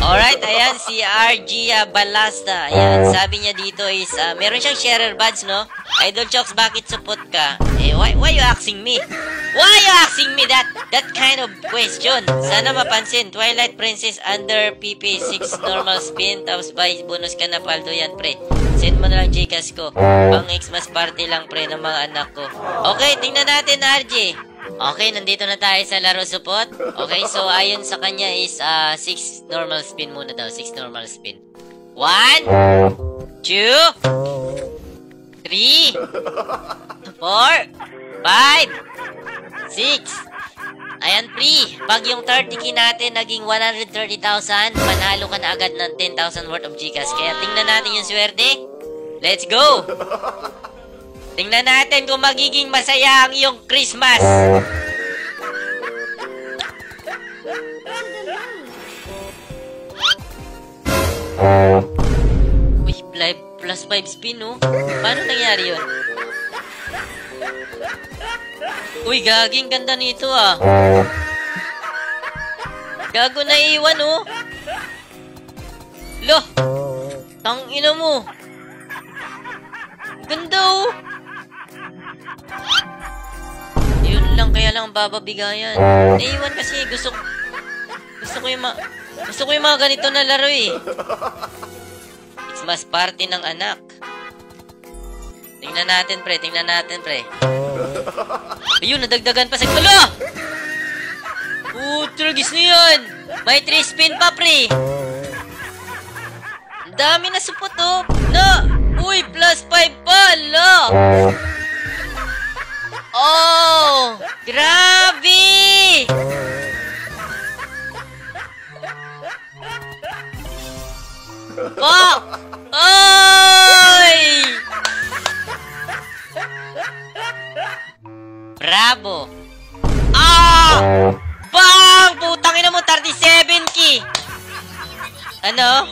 Alright, ayan, si RG Balasta. Ayan, sabi niya dito is, meron siyang sharer badge, no? Idol Chokes, bakit support ka? Eh, why you asking me? Why you asking me that kind of question? Sana mapansin, Twilight Princess under PP6 normal spin, tapos by bonus ka na paldo yan, pre. Send mo na lang Gcash ko. Pang Xmas party lang, pre, ng mga anak ko. Okay, tingnan natin, RG. Okay, nandito na tayo sa laro support. Okay, so ayon sa kanya is 6 normal spin muna daw. 6 normal spin. 1, 2, 3, 4, 5, 6. Ayan, pre. Pag yung 30k natin naging 130,000, panalo ka na agad ng 10,000 worth of Gcash. Kaya tingnan natin yung swerte. Let's go! Tingnan natin kung magiging masaya ang iyong Christmas. Uy, plus 5 spin, oh. Paano nangyari yun? Uy, gaging ganda nito, ah. Gago na iwan, oh. Loh, tangina mo. Ganda, oh. Yun lang, kaya lang bababigayan. Naiwan kasi gusto ko yung mga ganito na laro, eh. Xmas party ng anak. Tingnan natin, pre. Ayun, nadagdagan pa sa gulo. Tragis na yan. May 3 spin pa, pre. Ang dami na support, oh. Uy, plus 5 pa, lo. Oh, grabe! Fuck! Oy! Bravo! Bang! Putang ina mo, 37k! Ano?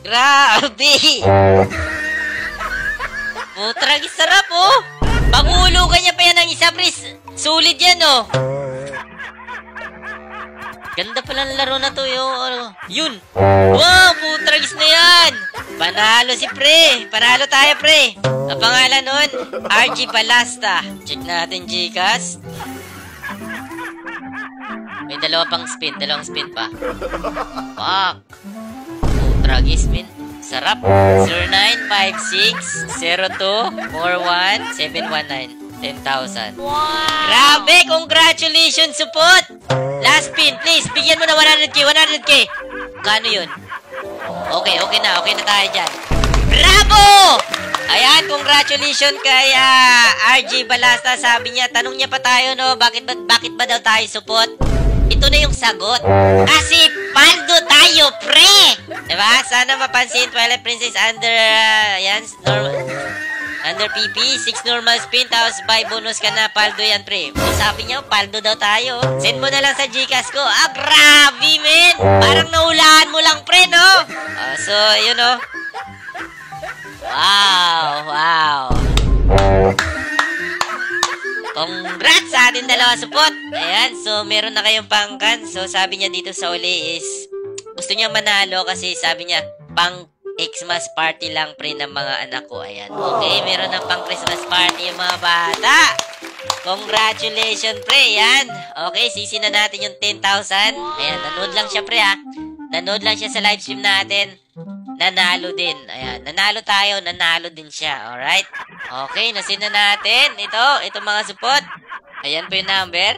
Grabe! Putragis sarap, oh! Pag-uulugan niya pa yan ng isa, Pris. Sulit yan, oh. Ganda pala ng laro na to, yun. Wow, putragis na yan. Panalo si pre. Panalo tayo, pre. Ang pangalan nun, RG Balasta. Check natin, Gcash. May dalawang spin pa. Fuck. Putragis, min. Sarap. 0956-02-41-719. 10,000. Wow! Grabe! Congratulations, support! Last spin, please. Bigyan mo na 100k. 100k. Kano yun? Okay na tayo dyan. Bravo! Ayan, congratulations kay RG Balasta. Sabi niya, tanong niya pa tayo, no? Bakit ba daw tayo support? Ito na yung sagot. Kasi paldo tayo, pre! Diba? Sana mapansin, Twilight Princess under, under PP, 6 normal spin, tapos by bonus ka na, paldo yan, pre. Sabi niya, paldo daw tayo. Send mo na lang sa Gcash ko. Grabe, men! Parang nahulaan mo lang, pre, no? So, yun, no? Wow! Congrats sa ating dalawa support. Ayan, so meron na kayong pangkan. So sabi niya dito sa uli is gusto niya manalo kasi sabi niya pang Xmas party lang, pre, ng mga anak ko. Ayan, okay, meron na pang Christmas party yung mga bata. Congratulations, pre. Yan, okay, sisi na natin yung 10,000. Ayan, nanood lang siya, pre, ha. Nanood lang siya sa live stream natin. Nanalo din. Ayan, nanalo tayo, nanalo din siya. Alright? Okay, nasin na natin. Ito mga support. Ayan po yung number.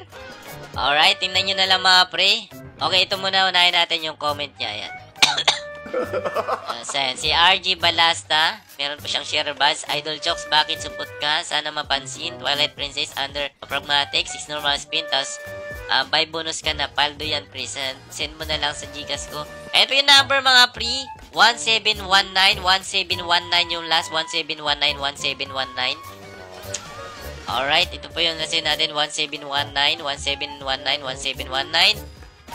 Alright, tingnan nyo na lang, mga pre. Okay, ito muna, unahin natin yung comment niya. Ayan. Si RG Balasta. Meron po siyang share badge. Idol Chokes, bakit support ka? Sana mapansin. Twilight Princess under Pragmatic, 6 normal spin. Tapos, by bonus ka na. Paldo yan, pre. Send mo na lang sa Gcash ko. Ayan po yung number, mga pre. 1719, 1719 yung last, 1719, 1719. Alright, ito po yung nasin natin, 1719, 1719, 1719.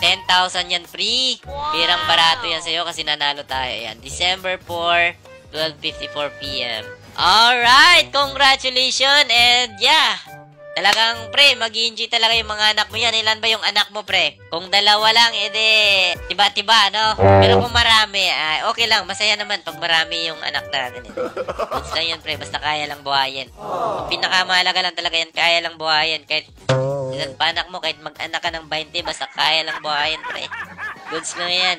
10,000 yan, free. Pirang barato yan sa'yo kasi nanalo tayo. Ayan, December 4, 12:54 PM. Alright, congratulations, and yeah, Talagang, pre, mag-enjoy talaga yung mga anak mo yan. Ilan ba yung anak mo, pre? Kung dalawa lang, edi, tiba-tiba, no? Pero kung marami, okay lang. Masaya naman pag marami yung anak natin. Goods lang yan, pre. Basta kaya lang buhayin. Ang pinakamahalaga lang talaga yan, kaya lang buhayin. Kahit ilan pa anak mo, kahit mag-anak ka ng 20, basta kaya lang buhayin, pre. Goods lang yan.